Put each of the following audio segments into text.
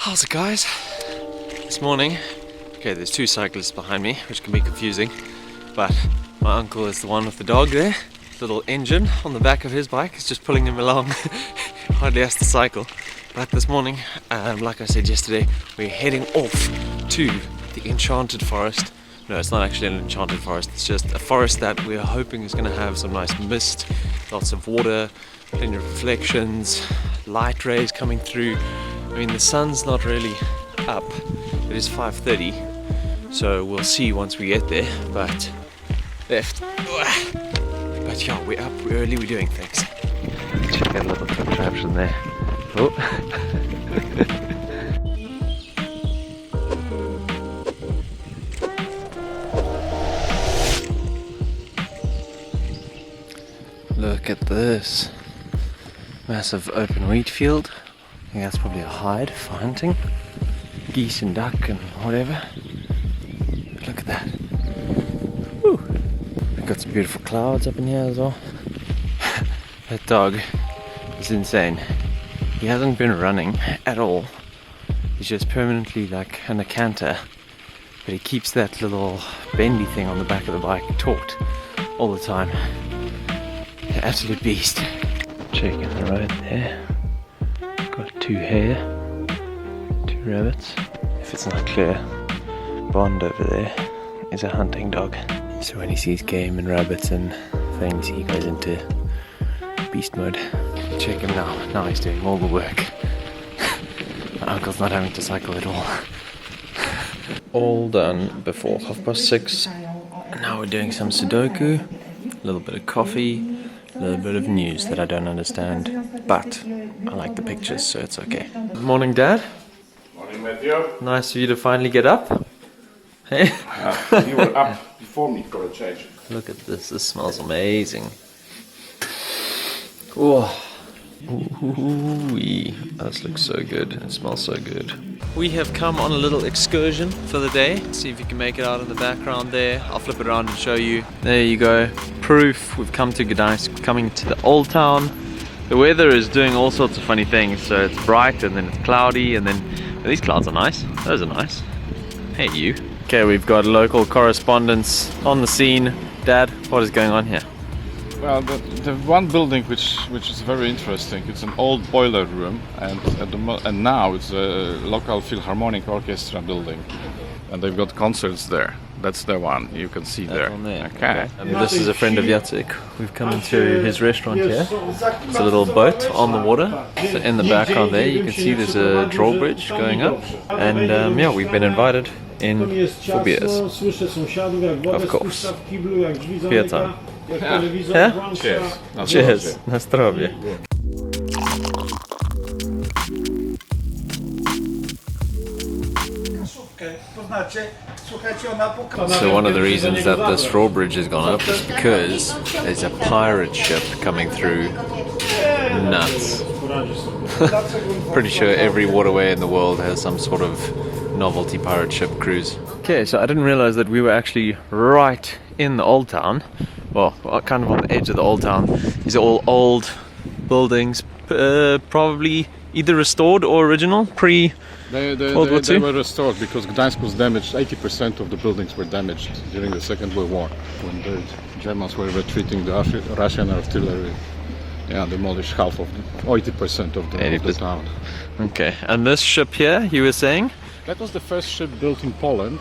How's it, guys? This morning, okay, there's two cyclists behind me, which can be confusing, but my uncle is the one with the dog there. Little engine on the back of his bike is just pulling him along. Hardly has to cycle. But this morning, like I said yesterday, we're heading off to the Enchanted Forest. No, it's not actually an enchanted forest, it's just a forest that we're hoping is going to have some nice mist, lots of water, plenty of reflections, light rays coming through. I mean, the sun's not really up, it is 5:30, so we'll see once we get there, but left. But yeah, we're up, we're early, we're doing things. Check that little contraption there. Oh. Look at this massive open wheat field. I think that's probably a hide for hunting, geese and duck and whatever. But look at that. Woo. We've got some beautiful clouds up in here as well. That dog is insane. He hasn't been running at all. He's just permanently like in a canter, but he keeps that little bendy thing on the back of the bike taut all the time. Absolute beast. Checking the road there. Got two hare, two rabbits. If it's not clear, Bond over there is a hunting dog. So when he sees game and rabbits and things, he goes into beast mode. Check him now. Now he's doing all the work. My uncle's not having to cycle at all. All done before 6:30. And now we're doing some Sudoku, a little bit of coffee, a little bit of news that I don't understand, but I like the pictures, so it's okay. Morning, Dad. Morning, Matthew. Nice of you to finally get up. Hey. You were up before me for a change. Look at this. This smells amazing. Oh. Ooh-wee. This looks so good. It smells so good. We have come on a little excursion for the day. See if you can make it out in the background there. I'll flip it around and show you. There you go. Proof we've come to Gdansk, coming to the old town. The weather is doing all sorts of funny things. So it's bright and then it's cloudy and then these clouds are nice. Those are nice. Hey, you. Okay, we've got local correspondents on the scene. Dad, what is going on here? Well, the one building which is very interesting, it's an old boiler room, and now it's a local Philharmonic Orchestra building, and they've got concerts there. That's the one you can see there. One there. Okay. And this is a friend of Jacek. We've come into his restaurant here. It's a little boat on the water. So in the background there, you can see there's a drawbridge going up, and yeah, we've been invited in for beers. Of course. Beer time. Yeah? Cheers. Cheers. Na zdrowie. So one of the reasons that this drawbridge has gone up is because there's a pirate ship coming through. Nuts. Pretty sure every waterway in the world has some sort of novelty pirate ship cruise. Okay, so I didn't realize that we were actually right in the old town. Well, kind of on the edge of the old town. These are all old buildings, probably either restored or original, pre-World War II. They were restored because Gdansk was damaged. 80% of the buildings were damaged during the Second World War when the Germans were retreating. The Russian artillery, yeah, demolished half of 80% of the town. Okay, and this ship here, you were saying? That was the first ship built in Poland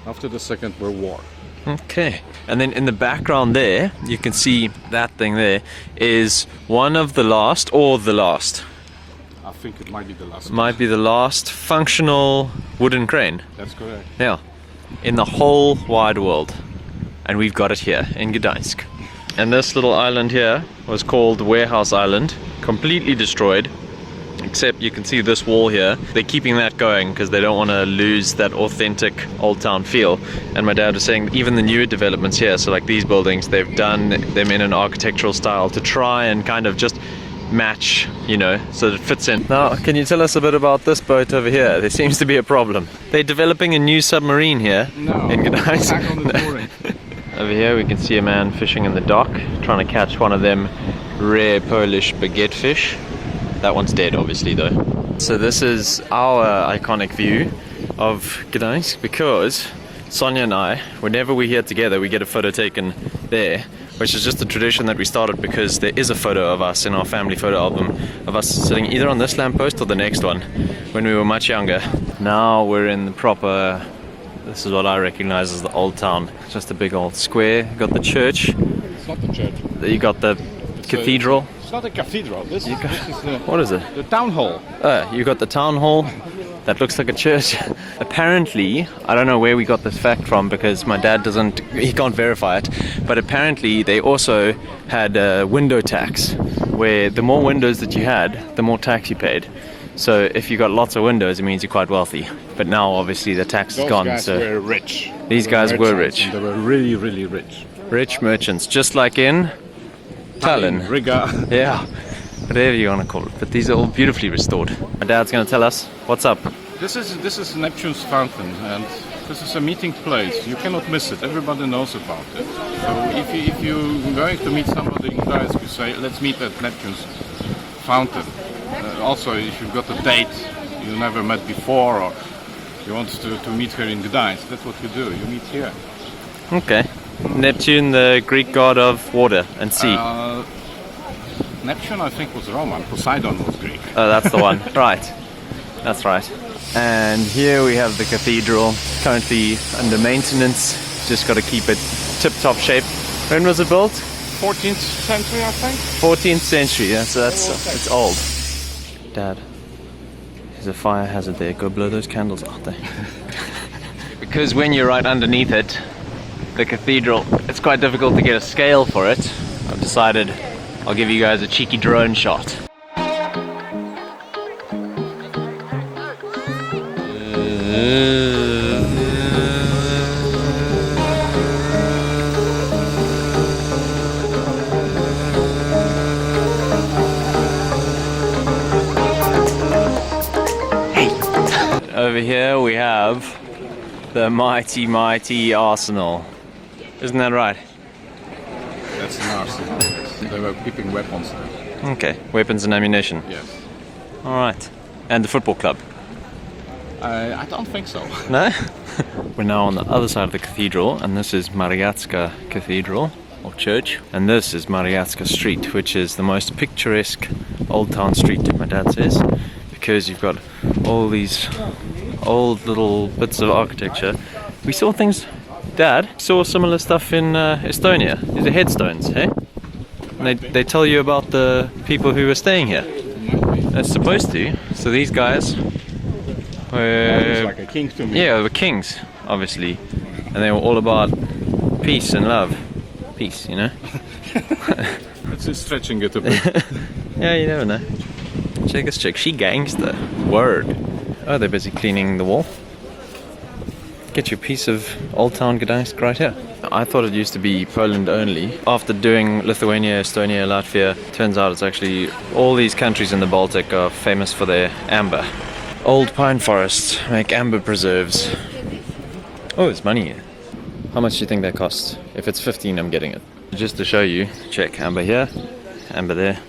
after the Second World War. Okay, and then in the background there, you can see that thing there is one of the last, or the last. I think it might be the last. Might be the last functional wooden crane. That's correct. Yeah, in the whole wide world. And we've got it here in Gdansk. And this little island here was called Warehouse Island, completely destroyed. Except you can see this wall here. They're keeping that going because they don't want to lose that authentic old town feel. And my dad was saying even the newer developments here, so like these buildings, they've done them in an architectural style to try and kind of just match, you know, so that it fits in. Now, can you tell us a bit about this boat over here? There seems to be a problem. They're developing a new submarine here in Gdansk. Back on the mooring. Over here we can see a man fishing in the dock, trying to catch one of them rare Polish baguette fish. That one's dead, obviously, though. So this is our iconic view of Gdansk, because Sonia and I, whenever we're here together, we get a photo taken there, which is just a tradition that we started because there is a photo of us in our family photo album of us sitting either on this lamppost or the next one when we were much younger. Now we're in the proper, this is what I recognize as the old town. It's just a big old square. You got the church. It's not the church. You got the cathedral. It's not a cathedral. This is the, what is it? The town hall. You got the town hall. That looks like a church. Apparently, I don't know where we got this fact from because my dad he can't verify it, but apparently they also had a window tax, where the more windows that you had, the more tax you paid. So if you got lots of windows, it means you're quite wealthy. But now obviously the tax is gone. Those guys so were rich. These guys were rich. They were really, really rich. Rich merchants, just like in Tallinn. Riga. Yeah. Whatever you want to call it, but these are all beautifully restored. My dad's going to tell us what's up. This is Neptune's Fountain, and this is a meeting place. You cannot miss it. Everybody knows about it. So if you're going to meet somebody in Gdańsk, you say, let's meet at Neptune's Fountain. Also, if you've got a date you never met before, or you want to meet her in Gdańsk, that's what you do. You meet here. Okay. Neptune, the Greek god of water and sea. Neptune, I think, was Roman. Poseidon was Greek. Oh, that's the one. Right. That's right. And here we have the cathedral, currently under maintenance. Just got to keep it tip-top shape. When was it built? 14th century, I think. 14th century. It's old. Dad, there's a fire hazard there. Go blow those candles out there. Because when you're right underneath it, the cathedral, it's quite difficult to get a scale for it. I've decided I'll give you guys a cheeky drone shot. Over here we have the mighty, mighty arsenal. Isn't that right? That's an arsenal. They were keeping weapons there. Okay, weapons and ammunition. Yes. Alright. And the football club? I don't think so. No? We're now on the other side of the cathedral, and this is Mariatska Cathedral, or church. And this is Mariatska Street, which is the most picturesque old town street, my dad says, because you've got all these old little bits of architecture. We saw things, Dad, saw similar stuff in Estonia. These are headstones, hey? And they tell you about the people who were staying here. It's supposed to. So these guys were like a king to me. Yeah, they were kings, obviously, and they were all about peace and love. Peace, you know. It's just stretching it a bit. Yeah, you never know. Check this chick, she gangster. Word. Oh, they're busy cleaning the wall. Get you a piece of Old Town Gdansk right here. I thought it used to be Poland only. After doing Lithuania, Estonia, Latvia, turns out it's actually all these countries in the Baltic are famous for their amber. Old pine forests make amber preserves. Oh, there's money here. How much do you think that costs? If it's 15, I'm getting it. Just to show you, check amber here, amber there,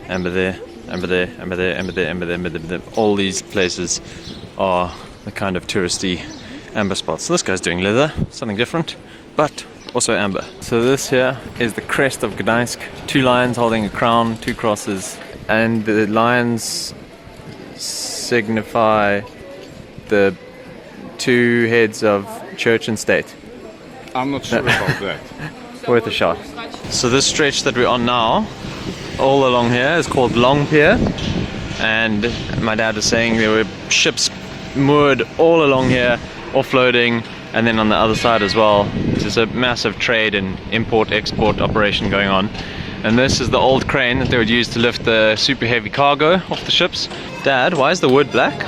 amber there, amber there, amber there, amber there, amber there, amber there. All these places are the kind of touristy amber spots. So this guy's doing leather, something different, but also amber. So this here is the Crest of Gdansk. 2 lions holding a crown, 2 crosses, and the lions signify the 2 heads of church and state. I'm not sure about that. Worth a shot. So this stretch that we're on now, all along here, is called Long Pier, and my dad was saying there were ships moored all along here, offloading, and then on the other side as well. There's a massive trade and import-export operation going on. And this is the old crane that they would use to lift the super heavy cargo off the ships. Dad, why is the wood black?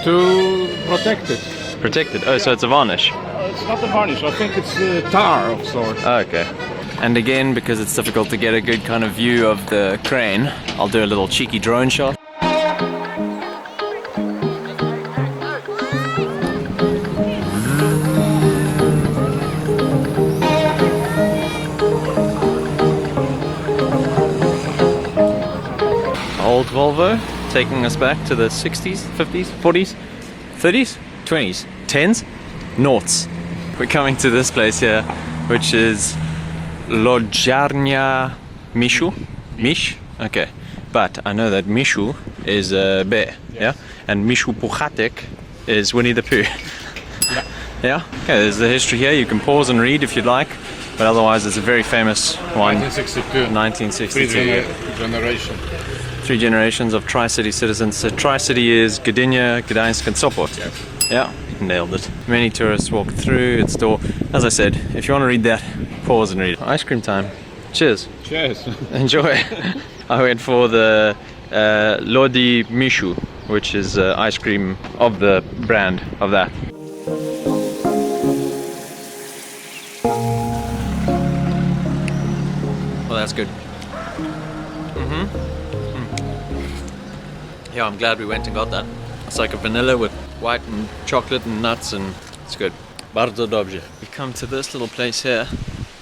To protect it. Protected. Oh, so it's a varnish. It's not a varnish, I think it's tar of sorts. Oh, okay. And again, because it's difficult to get a good kind of view of the crane, I'll do a little cheeky drone shot. Old Volvo. taking us back to the 60s, 50s, 40s, 30s, 20s, 10s, noughts. We're coming to this place here, which is Lodziarnia Mishu. Mish? Okay. But I know that Mishu is a bear, yeah? And Mishu Puchatek is Winnie the Pooh. Yeah? Okay, there's the history here. You can pause and read if you'd like. But otherwise, it's a very famous one. 1962. 3 generation. 3 generations of Tri-City citizens. So Tri-City is Gdynia, Gdańsk and Sopot. Yeah, nailed it. Many tourists walk through its door. As I said, if you want to read that, pause and read it. Ice cream time. Cheers. Cheers. Enjoy. I went for the Lodi Mishu, which is ice cream of the brand of that. Well, that's good. Yeah, I'm glad we went and got that. It's like a vanilla with white and chocolate and nuts, and it's good. Bardzo dobrze. We come to this little place here.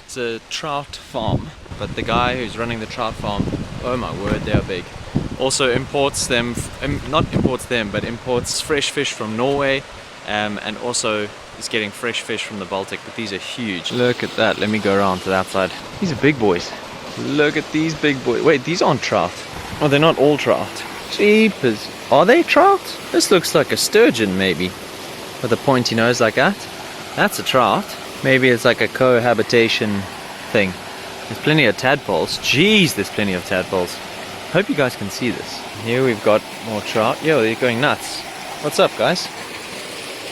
It's a trout farm, but the guy who's running the trout farm, oh my word, they are big. Also imports them, not imports them, but imports fresh fish from Norway, and also is getting fresh fish from the Baltic, but these are huge. Look at that. Let me go around to that side. These are big boys. Look at these big boys. Wait, these aren't trout. Oh, they're not all trout. Jeepers. Are they trout? This looks like a sturgeon, maybe, with a pointy nose like that. That's a trout. Maybe it's like a cohabitation thing. There's plenty of tadpoles. Jeez, there's plenty of tadpoles. Hope you guys can see this. Here we've got more trout. Yo, they're going nuts. What's up, guys?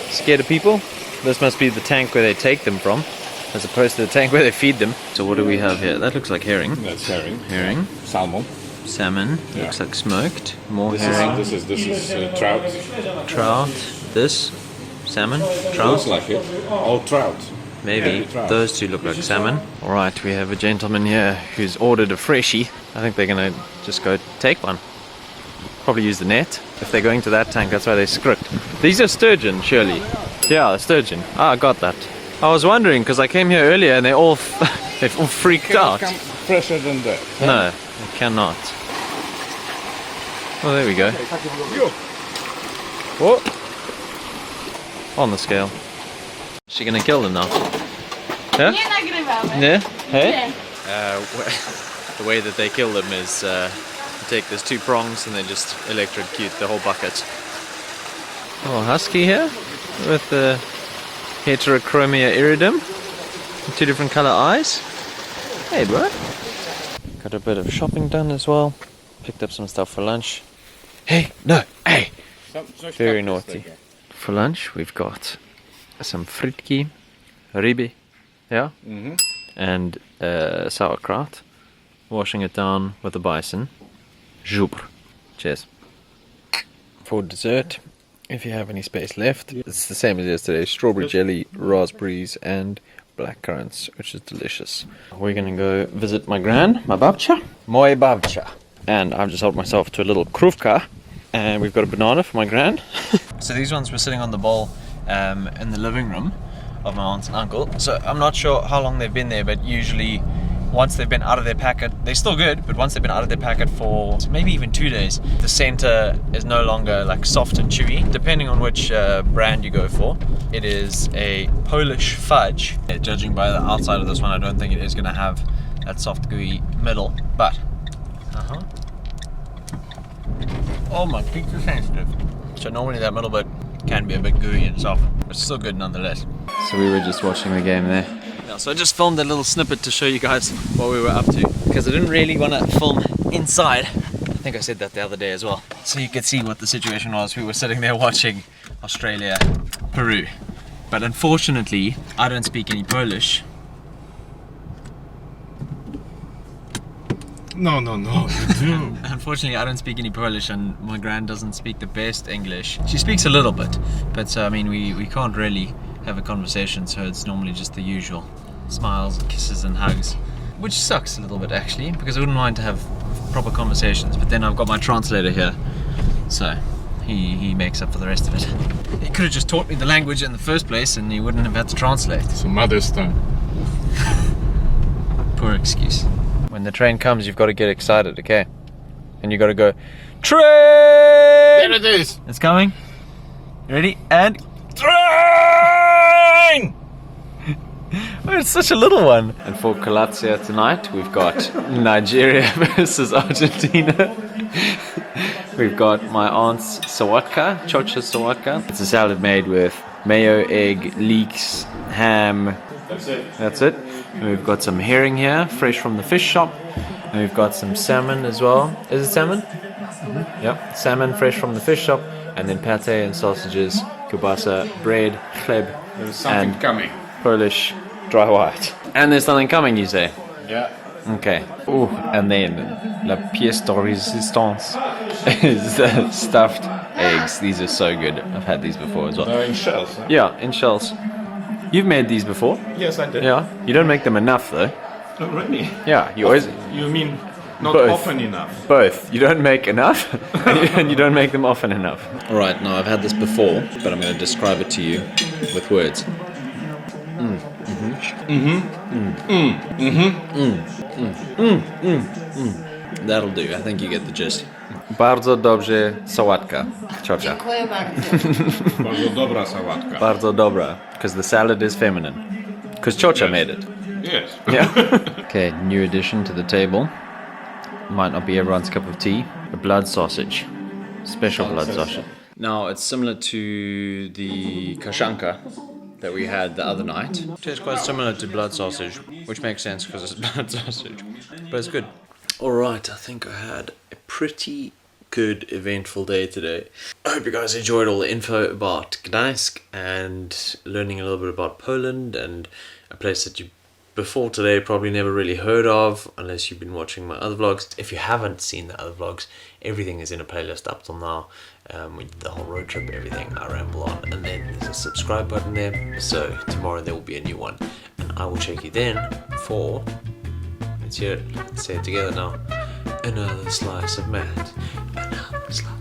Scared of people? This must be the tank where they take them from, as opposed to the tank where they feed them. So what do we have here? That looks like herring. That's herring. Herring. Salmon. Salmon. Yeah. Looks like smoked. More This herring. is trout. Trout. This. Salmon. Trout. Looks like it. All trout. Maybe. Yeah, trout. Those two look like salmon. Alright, we have a gentleman here who's ordered a freshie. I think they're gonna just go take one. Probably use the net. If they're going to that tank, that's why they script. These are sturgeon, surely. Yeah, sturgeon. Ah, I got that. I was wondering, because I came here earlier and they've all freaked out. Come fresher than that. No, they cannot. Oh, there we go. What? On the scale. Is she gonna kill them now? Yeah? Nie nagrywamy. Yeah? Hey? Nie. The way that they kill them is you take these 2 prongs and they just electrocute the whole bucket. Oh, husky here with the heterochromia iridum. 2 different color eyes. Hey, bro. Got a bit of shopping done as well. Picked up some stuff for lunch. Hey, no, hey! Very naughty. For lunch, we've got some fritki, ribi, yeah? And sauerkraut. Washing it down with the bison. Zhubr. Cheers. For dessert, if you have any space left, it's the same as yesterday. Strawberry jelly, raspberries, and black currants, which is delicious. We're gonna go visit my gran, my babcia. Moja babcia. And I've just helped myself to a little kruvka. And we've got a banana for my gran. So these ones were sitting on the bowl in the living room of my aunt and uncle. So I'm not sure how long they've been there, but usually once they've been out of their packet, they're still good, but once they've been out of their packet for maybe even 2 days, the center is no longer like soft and chewy, depending on which brand you go for. It is a Polish fudge. Judging by the outside of this one, I don't think it is gonna have that soft gooey middle, but oh, my feet are sensitive. So normally that middle bit can be a bit gooey and soft, but still good nonetheless. So we were just watching the game there. Yeah, so I just filmed a little snippet to show you guys what we were up to, because I didn't really want to film inside. I think I said that the other day as well. So you could see what the situation was. We were sitting there watching Australia, Peru. But unfortunately, I don't speak any Polish. No, you do. Unfortunately, I don't speak any Polish, and my gran doesn't speak the best English. She speaks a little bit, but I mean, we can't really have a conversation, so it's normally just the usual smiles and kisses and hugs, which sucks a little bit actually, because I wouldn't mind to have proper conversations, but then I've got my translator here, so he makes up for the rest of it. He could have just taught me the language in the first place and he wouldn't have had to translate. So mother's tongue. Poor excuse. When the train comes, you've got to get excited, okay? And you got to go Train! There it is! It's coming. You ready? And Train! oh, it's such a little one. And for Kolatsya tonight, we've got Nigeria versus Argentina. We've got my aunt's sawatka, chocha sawatka. It's a salad made with mayo, egg, leeks, ham. That's it. And we've got some herring here, fresh from the fish shop. And we've got some salmon as well. Is it salmon? Mm-hmm. Yep, salmon fresh from the fish shop. And then pate and sausages, kielbasa, bread, chleb, There's something and coming. Polish dry white. And there's something coming, you say? Yeah. Okay. Ooh, and then la pièce de résistance is the stuffed eggs. These are so good. I've had these before as well. They're in shells. Huh? Yeah, in shells. You've made these before? Yes, I did. Yeah. You don't make them enough though. Oh, really? Yeah, you always You mean not Both. often enough? both. You don't make enough and you don't make them often enough. Alright, now I've had this before, but I'm going to describe it to you with words. That'll do. I think you get the gist. Bardzo dobrze sałatka. Ciocia. Dziękuję bardzo. Bardzo dobra sałatka. Bardzo dobra. Because the salad is feminine. Because Ciocia made it. Yes. Yeah. Okay, new addition to the table. Might not be everyone's cup of tea. A blood sausage. Special blood sausage. Now, it's similar to the kashanka that we had the other night. Tastes quite similar to blood sausage, which makes sense because it's blood sausage. But it's good. Alright, I think I had a pretty good, eventful day today. I hope you guys enjoyed all the info about Gdansk and learning a little bit about Poland and a place that you before today probably never really heard of unless you've been watching my other vlogs. If you haven't seen the other vlogs, everything is in a playlist up till now. We did the whole road trip, everything I ramble on, and then there's a subscribe button there, so tomorrow there will be a new one and I will check you then for, let's hear it, let's say it together now, another slice of Matt, another slice.